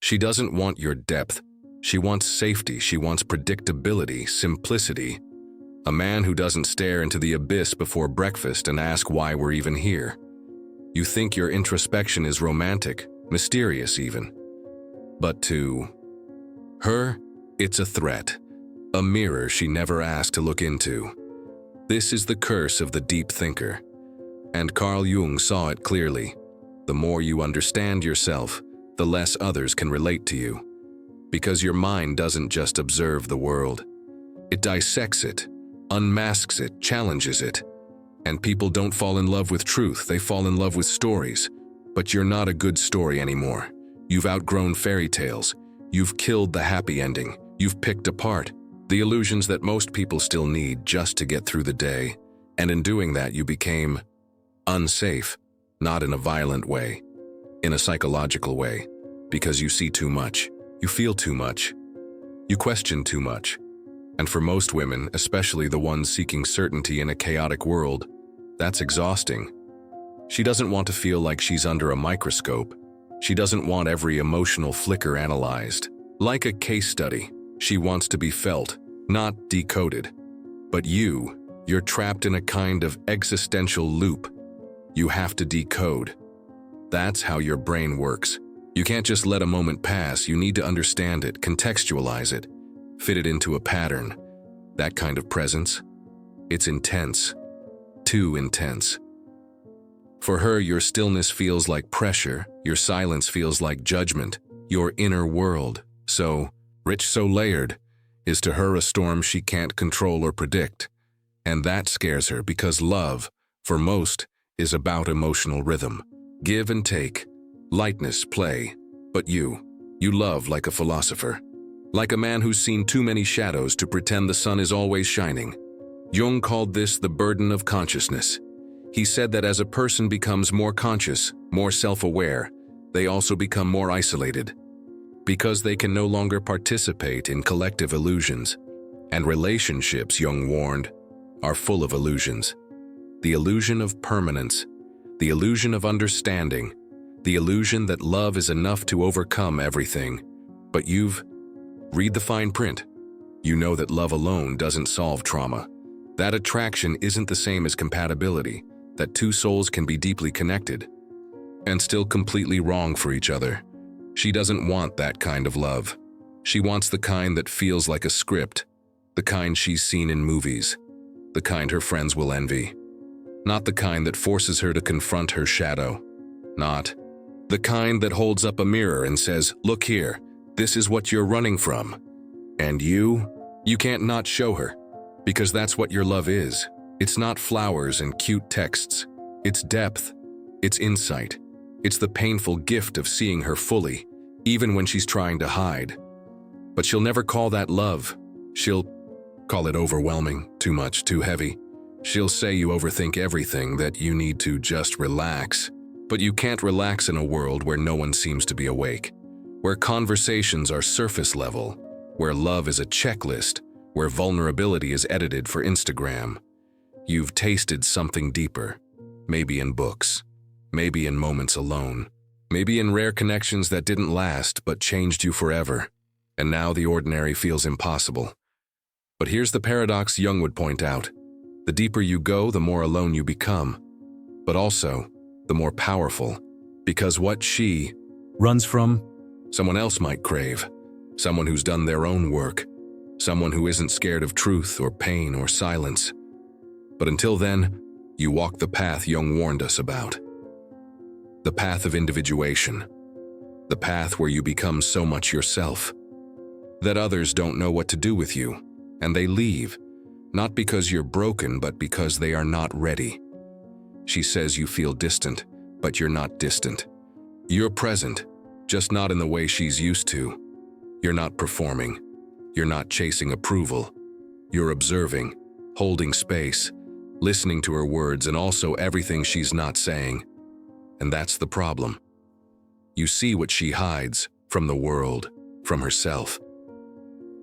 She doesn't want your depth. She wants safety. She wants predictability, simplicity. A man who doesn't stare into the abyss before breakfast and ask why we're even here. You think your introspection is romantic, mysterious even. But to her, it's a threat, a mirror she never asked to look into. This is the curse of the deep thinker. And Carl Jung saw it clearly. The more you understand yourself, the less others can relate to you. Because your mind doesn't just observe the world. It dissects it, unmasks it, challenges it. And people don't fall in love with truth, they fall in love with stories. But you're not a good story anymore. You've outgrown fairy tales. You've killed the happy ending. You've picked apart the illusions that most people still need just to get through the day. And in doing that, you became unsafe, not in a violent way, in a psychological way, because you see too much, you feel too much, you question too much. And for most women, especially the ones seeking certainty in a chaotic world, that's exhausting. She doesn't want to feel like she's under a microscope. She doesn't want every emotional flicker analyzed. Like a case study, she wants to be felt, not decoded. But you're trapped in a kind of existential loop. You have to decode. That's how your brain works. You can't just let a moment pass, you need to understand it, contextualize it, fit it into a pattern. That kind of presence, it's intense. Too intense. For her, your stillness feels like pressure, your silence feels like judgment, your inner world, so rich, so layered, is to her a storm she can't control or predict. And that scares her because love, for most, is about emotional rhythm. Give and take, lightness, play. But you love like a philosopher. Like a man who's seen too many shadows to pretend the sun is always shining. Jung called this the burden of consciousness. He said that as a person becomes more conscious, more self-aware, they also become more isolated. Because they can no longer participate in collective illusions. And relationships, Jung warned, are full of illusions. The illusion of permanence, the illusion of understanding, the illusion that love is enough to overcome everything. But read the fine print. You know that love alone doesn't solve trauma. That attraction isn't the same as compatibility, that two souls can be deeply connected and still completely wrong for each other. She doesn't want that kind of love. She wants the kind that feels like a script, the kind she's seen in movies, the kind her friends will envy. Not the kind that forces her to confront her shadow. Not the kind that holds up a mirror and says, "Look here, this is what you're running from." And you can't not show her, because that's what your love is. It's not flowers and cute texts. It's depth. It's insight. It's the painful gift of seeing her fully, even when she's trying to hide. But she'll never call that love. She'll call it overwhelming, too much, too heavy. She'll say you overthink everything, that you need to just relax. But you can't relax in a world where no one seems to be awake, where conversations are surface level, where love is a checklist, where vulnerability is edited for Instagram. You've tasted something deeper, maybe in books, maybe in moments alone, maybe in rare connections that didn't last but changed you forever. And now the ordinary feels impossible. But here's the paradox Jung would point out. The deeper you go, the more alone you become, but also the more powerful, because what she runs from, someone else might crave, someone who's done their own work, someone who isn't scared of truth or pain or silence. But until then, you walk the path Jung warned us about. The path of individuation. The path where you become so much yourself that others don't know what to do with you, and they leave, not because you're broken, but because they are not ready. She says you feel distant, but you're not distant. You're present, just not in the way she's used to. You're not performing. You're not chasing approval. You're observing, holding space, listening to her words and also everything she's not saying. And that's the problem. You see what she hides from the world, from herself.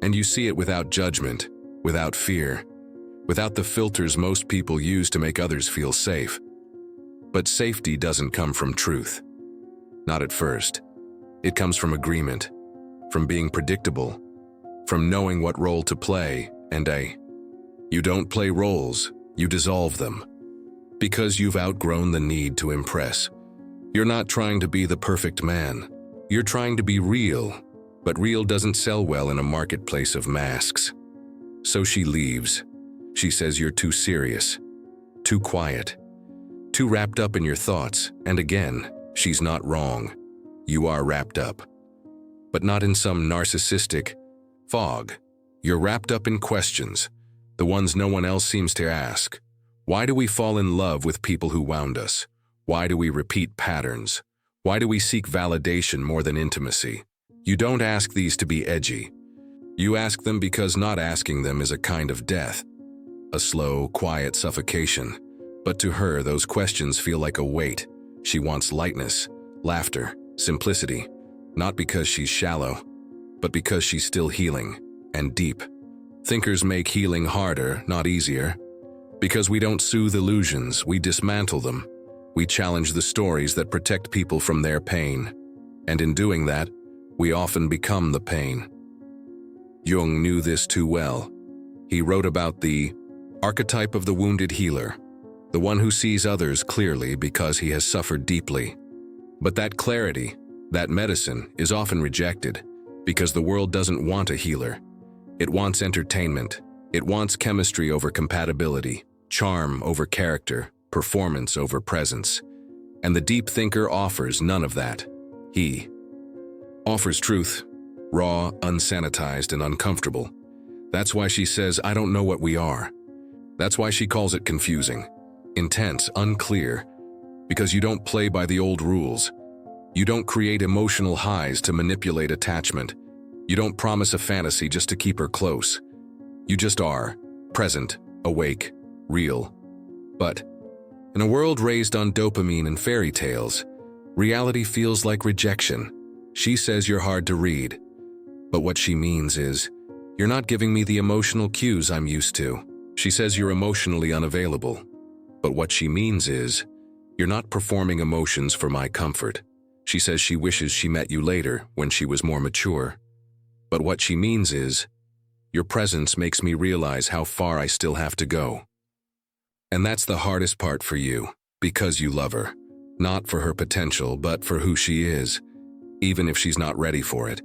And you see it without judgment, without fear, without the filters most people use to make others feel safe. But safety doesn't come from truth. Not at first. It comes from agreement, from being predictable, from knowing what role to play, and you don't play roles, you dissolve them. Because you've outgrown the need to impress. You're not trying to be the perfect man. You're trying to be real, but real doesn't sell well in a marketplace of masks. So she leaves. She says you're too serious, too quiet, too wrapped up in your thoughts, and again, she's not wrong. You are wrapped up. But not in some narcissistic fog. You're wrapped up in questions, the ones no one else seems to ask. Why do we fall in love with people who wound us? Why do we repeat patterns? Why do we seek validation more than intimacy? You don't ask these to be edgy. You ask them because not asking them is a kind of death. A slow, quiet suffocation. But to her, those questions feel like a weight. She wants lightness, laughter, simplicity. Not because she's shallow, but because she's still healing, and deep. Thinkers make healing harder, not easier. Because we don't soothe illusions, we dismantle them. We challenge the stories that protect people from their pain. And in doing that, we often become the pain. Jung knew this too well. He wrote about the archetype of the wounded healer, the one who sees others clearly because he has suffered deeply. But that clarity, that medicine, is often rejected because the world doesn't want a healer. It wants entertainment. It wants chemistry over compatibility, charm over character, performance over presence. And the deep thinker offers none of that. He offers truth, raw, unsanitized, and uncomfortable. That's why she says, I don't know what we are. That's why she calls it confusing, intense, unclear, because you don't play by the old rules. You don't create emotional highs to manipulate attachment. You don't promise a fantasy just to keep her close. You just are, present, awake, real. But in a world raised on dopamine and fairy tales, reality feels like rejection. She says you're hard to read. But what she means is, you're not giving me the emotional cues I'm used to. She says you're emotionally unavailable. But what she means is, you're not performing emotions for my comfort. She says she wishes she met you later, when she was more mature. But what she means is, your presence makes me realize how far I still have to go. And that's the hardest part for you, because you love her. Not for her potential, but for who she is, even if she's not ready for it.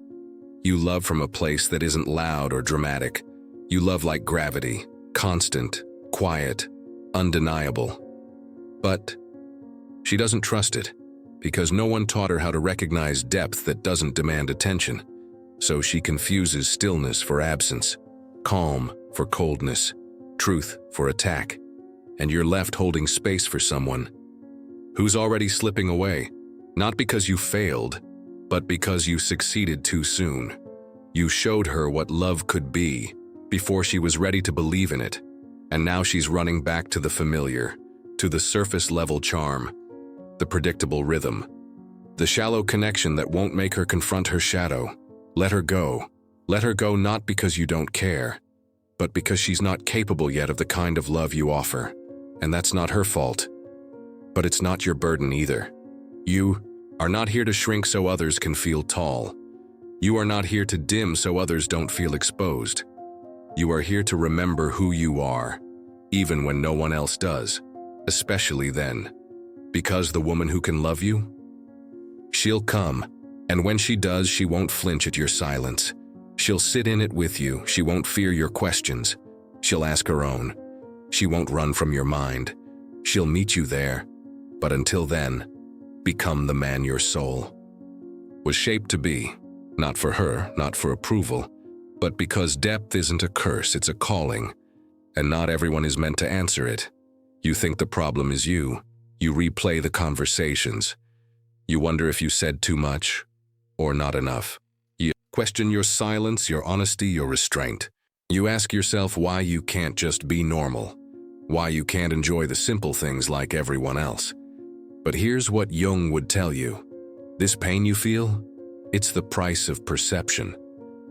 You love from a place that isn't loud or dramatic. You love like gravity, constant, quiet, undeniable. But she doesn't trust it, because no one taught her how to recognize depth that doesn't demand attention. So she confuses stillness for absence, calm for coldness, truth for attack. And you're left holding space for someone who's already slipping away, not because you failed, but because you succeeded too soon. You showed her what love could be before she was ready to believe in it, and now she's running back to the familiar, to the surface-level charm, the predictable rhythm, the shallow connection that won't make her confront her shadow. Let her go. Let her go not because you don't care, but because she's not capable yet of the kind of love you offer. And that's not her fault. But it's not your burden either. You are not here to shrink so others can feel tall. You are not here to dim so others don't feel exposed. You are here to remember who you are, even when no one else does, especially then. Because the woman who can love you, she'll come, and when she does, she won't flinch at your silence. She'll sit in it with you. She won't fear your questions. She'll ask her own. She won't run from your mind. She'll meet you there. But until then, become the man your soul was shaped to be. Not for her, not for approval, but because depth isn't a curse, it's a calling. And not everyone is meant to answer it. You think the problem is you. You replay the conversations. You wonder if you said too much or not enough. You question your silence, your honesty, your restraint. You ask yourself why you can't just be normal, why you can't enjoy the simple things like everyone else. But here's what Jung would tell you. This pain you feel, it's the price of perception.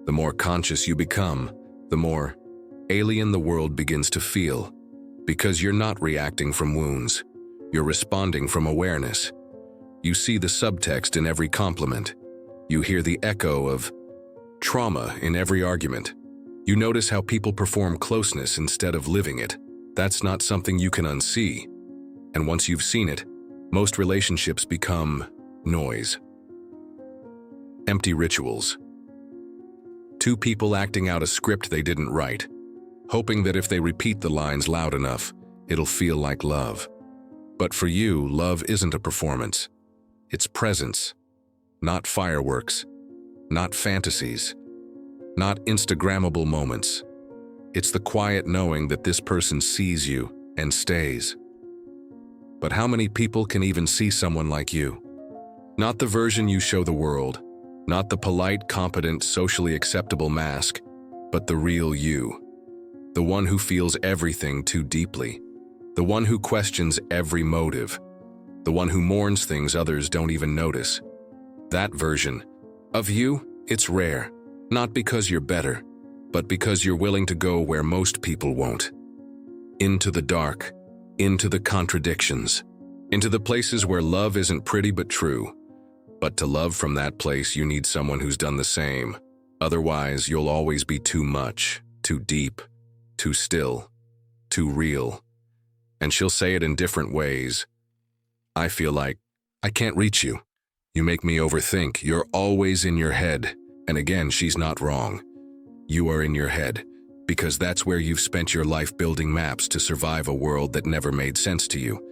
The more conscious you become, the more alien the world begins to feel. Because you're not reacting from wounds. You're responding from awareness. You see the subtext in every compliment. You hear the echo of trauma in every argument. You notice how people perform closeness instead of living it. That's not something you can unsee. And once you've seen it, most relationships become noise. Empty rituals. Two people acting out a script they didn't write, hoping that if they repeat the lines loud enough, it'll feel like love. But for you, love isn't a performance. It's presence, not fireworks, not fantasies, not Instagrammable moments. It's the quiet knowing that this person sees you and stays. But how many people can even see someone like you? Not the version you show the world, not the polite, competent, socially acceptable mask, but the real you. The one who feels everything too deeply. The one who questions every motive. The one who mourns things others don't even notice. That version of you, it's rare. Not because you're better, but because you're willing to go where most people won't. Into the dark, into the contradictions, into the places where love isn't pretty but true. But to love from that place, you need someone who's done the same. Otherwise, you'll always be too much, too deep, too still, too real. And she'll say it in different ways. I feel like I can't reach you. You make me overthink. You're always in your head. And again, she's not wrong. You are in your head, because that's where you've spent your life building maps to survive a world that never made sense to you.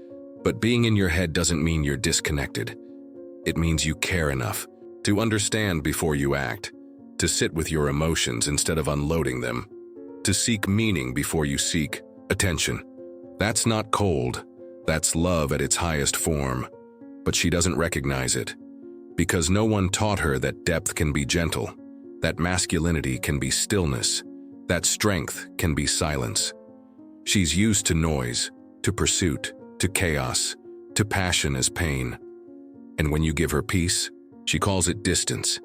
But being in your head doesn't mean you're disconnected. It means you care enough to understand before you act, to sit with your emotions instead of unloading them, to seek meaning before you seek attention. That's not cold. That's love at its highest form. But she doesn't recognize it, because no one taught her that depth can be gentle, that masculinity can be stillness, that strength can be silence. She's used to noise, to pursuit, to chaos, to passion as pain. And when you give her peace, she calls it distance,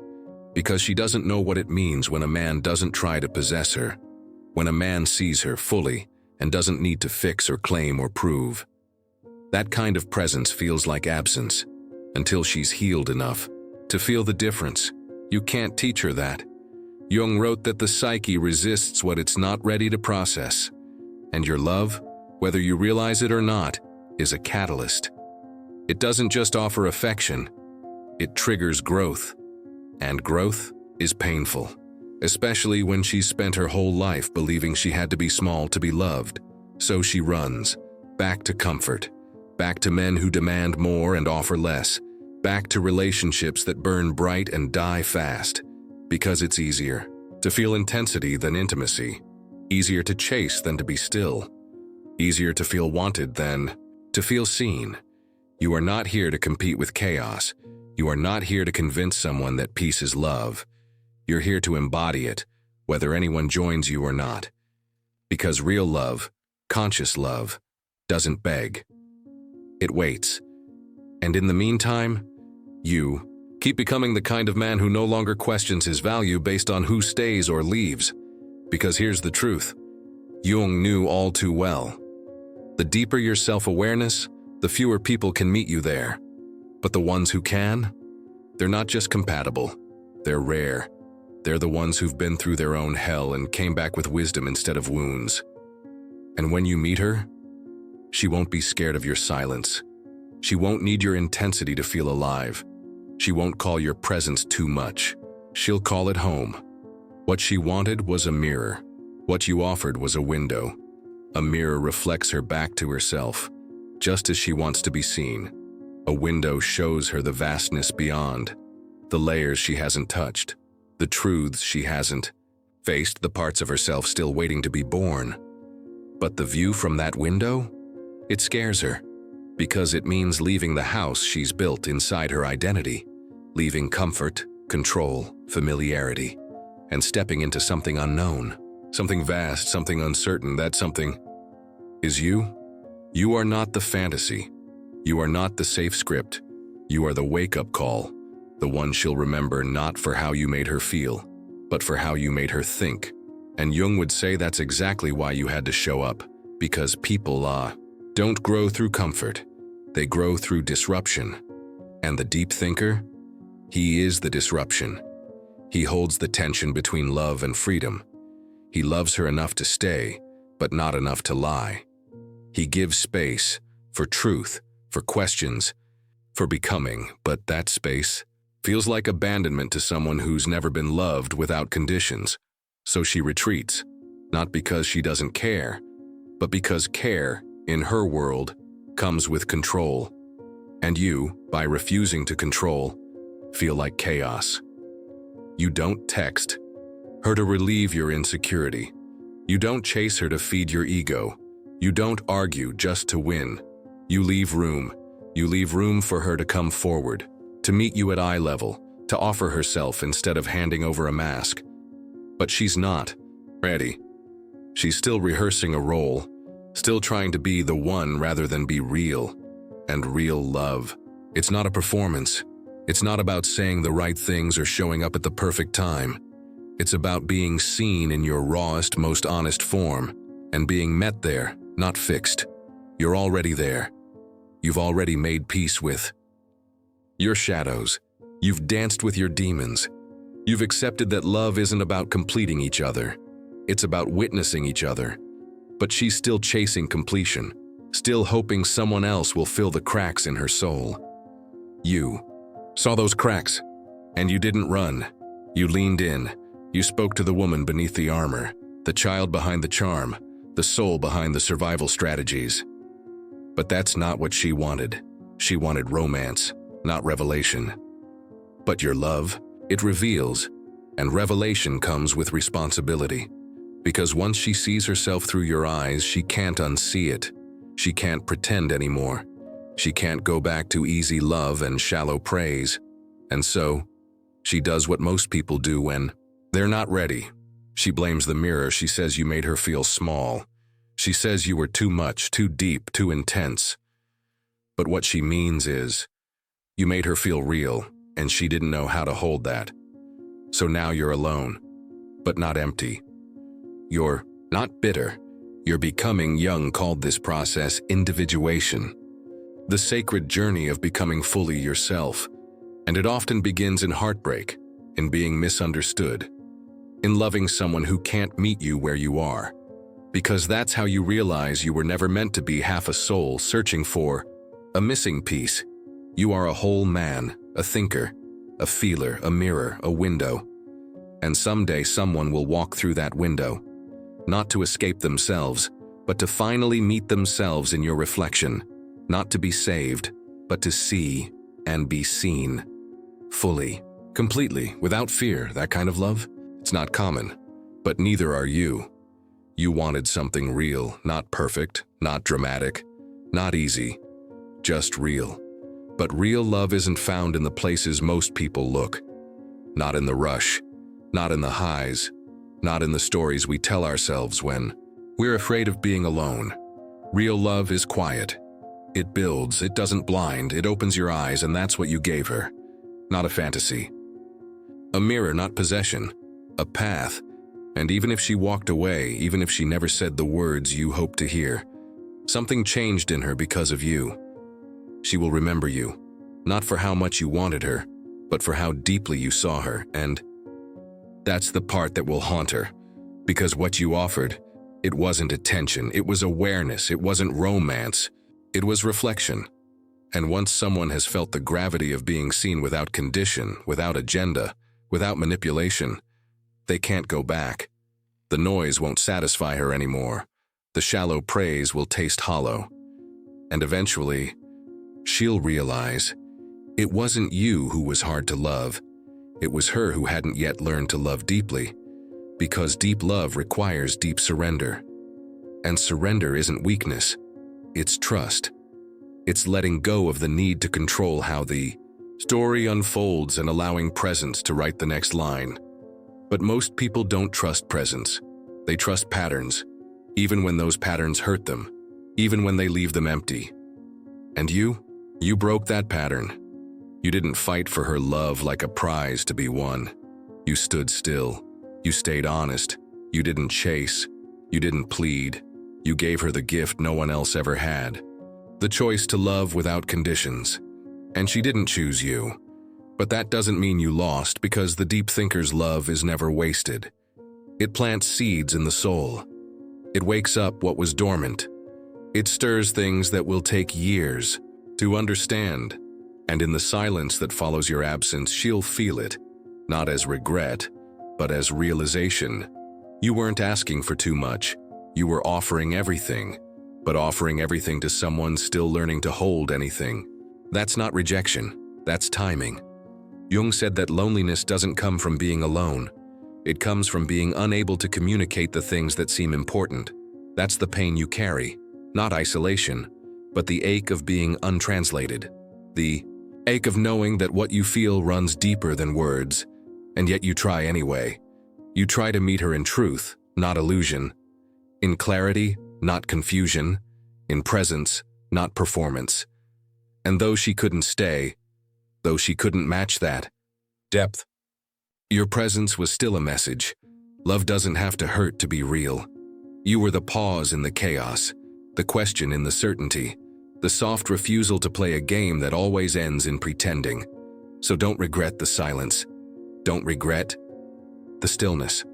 because she doesn't know what it means when a man doesn't try to possess her, when a man sees her fully and doesn't need to fix or claim or prove. That kind of presence feels like absence, until she's healed enough to feel the difference. You can't teach her that. Jung wrote that the psyche resists what it's not ready to process. And your love, whether you realize it or not, is a catalyst. It doesn't just offer affection, it triggers growth. And growth is painful, especially when she's spent her whole life believing she had to be small to be loved. So she runs, back to comfort, back to men who demand more and offer less, back to relationships that burn bright and die fast, because it's easier to feel intensity than intimacy, easier to chase than to be still, easier to feel wanted than to feel seen. You are not here to compete with chaos. You are not here to convince someone that peace is love. You're here to embody it, whether anyone joins you or not. Because real love, conscious love, doesn't beg. It waits. And in the meantime, you keep becoming the kind of man who no longer questions his value based on who stays or leaves. Because here's the truth. Jung knew all too well. The deeper your self-awareness, the fewer people can meet you there. But the ones who can, they're not just compatible, they're rare. They're the ones who've been through their own hell and came back with wisdom instead of wounds. And when you meet her, she won't be scared of your silence. She won't need your intensity to feel alive. She won't call your presence too much. She'll call it home. What she wanted was a mirror. What you offered was a window. A mirror reflects her back to herself, just as she wants to be seen. A window shows her the vastness beyond, the layers she hasn't touched, the truths she hasn't faced, the parts of herself still waiting to be born. But the view from that window, it scares her, because it means leaving the house she's built inside her identity, leaving comfort, control, familiarity, and stepping into something unknown, something vast, something uncertain. That something is you. You are not the fantasy. You are not the safe script. You are the wake-up call, the one she'll remember not for how you made her feel, but for how you made her think. And Jung would say that's exactly why you had to show up, because people don't grow through comfort. They grow through disruption. And the deep thinker? He is the disruption. He holds the tension between love and freedom. He loves her enough to stay, but not enough to lie. He gives space for truth, for questions, for becoming, but that space feels like abandonment to someone who's never been loved without conditions. So she retreats, not because she doesn't care, but because care, in her world, comes with control. And you, by refusing to control, feel like chaos. You don't text her to relieve your insecurity. You don't chase her to feed your ego. You don't argue just to win. You leave room. You leave room for her to come forward, to meet you at eye level, to offer herself instead of handing over a mask. But she's not ready. She's still rehearsing a role, still trying to be the one rather than be real. And real love, it's not a performance. It's not about saying the right things or showing up at the perfect time. It's about being seen in your rawest, most honest form, and being met there, not fixed. You're already there. You've already made peace with your shadows. You've danced with your demons. You've accepted that love isn't about completing each other. It's about witnessing each other. But she's still chasing completion, still hoping someone else will fill the cracks in her soul. You saw those cracks, and you didn't run. You leaned in. You spoke to the woman beneath the armor, the child behind the charm, the soul behind the survival strategies. But that's not what she wanted. She wanted romance, not revelation. But your love, it reveals, and revelation comes with responsibility. Because once she sees herself through your eyes, she can't unsee it. She can't pretend anymore. She can't go back to easy love and shallow praise. And so, she does what most people do when they're not ready. She blames the mirror. She says you made her feel small. She says you were too much, too deep, too intense. But what she means is, you made her feel real, and she didn't know how to hold that. So now you're alone, but not empty. You're not bitter. You're becoming. Jung called this process individuation, the sacred journey of becoming fully yourself. And it often begins in heartbreak, in being misunderstood, in loving someone who can't meet you where you are. Because that's how you realize you were never meant to be half a soul searching for a missing piece. You are a whole man, a thinker, a feeler, a mirror, a window. And someday someone will walk through that window, not to escape themselves, but to finally meet themselves in your reflection, not to be saved, but to see and be seen. Fully, completely, without fear. That kind of love? It's not common, but neither are you. You wanted something real, not perfect, not dramatic, not easy, just real. But real love isn't found in the places most people look. Not in the rush, not in the highs, not in the stories we tell ourselves when we're afraid of being alone. Real love is quiet. It builds, it doesn't blind, it opens your eyes, and that's what you gave her. Not a fantasy. A mirror, not possession. A path. And even if she walked away, even if she never said the words you hoped to hear, something changed in her because of you. She will remember you, not for how much you wanted her, but for how deeply you saw her, and that's the part that will haunt her. Because what you offered, it wasn't attention, it was awareness, it wasn't romance, it was reflection. And once someone has felt the gravity of being seen without condition, without agenda, without manipulation, they can't go back. The noise won't satisfy her anymore. The shallow praise will taste hollow. And eventually, she'll realize it wasn't you who was hard to love. It was her who hadn't yet learned to love deeply. Because deep love requires deep surrender. And surrender isn't weakness. It's trust. It's letting go of the need to control how the story unfolds and allowing presence to write the next line. But most people don't trust presence. They trust patterns, even when those patterns hurt them, even when they leave them empty. And you broke that pattern. You didn't fight for her love like a prize to be won. You stood still. You stayed honest. You didn't chase. You didn't plead. You gave her the gift no one else ever had. The choice to love without conditions. And she didn't choose you, But that doesn't mean you lost, because the deep thinker's love is never wasted. It plants seeds in the soul. It wakes up what was dormant. It stirs things that will take years to understand. And in the silence that follows your absence, she'll feel it, not as regret, but as realization. You weren't asking for too much. You were offering everything, but offering everything to someone still learning to hold anything. That's not rejection, that's timing. Jung said that loneliness doesn't come from being alone. It comes from being unable to communicate the things that seem important. That's the pain you carry, not isolation, but the ache of being untranslated. The ache of knowing that what you feel runs deeper than words, and yet you try anyway. You try to meet her in truth, not illusion. In clarity, not confusion. In presence, not performance. And though she couldn't stay, though she couldn't match that depth, your presence was still a message. Love doesn't have to hurt to be real. You were the pause in the chaos, the question in the certainty, the soft refusal to play a game that always ends in pretending. So don't regret the silence. Don't regret the stillness.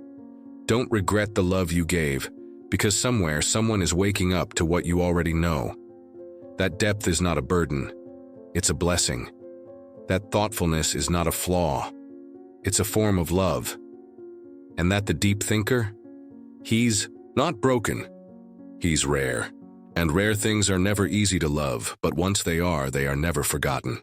Don't regret the love you gave, because somewhere someone is waking up to what you already know. That depth is not a burden, it's a blessing. That thoughtfulness is not a flaw, it's a form of love. And that the deep thinker, he's not broken, he's rare. And rare things are never easy to love, but once they are never forgotten.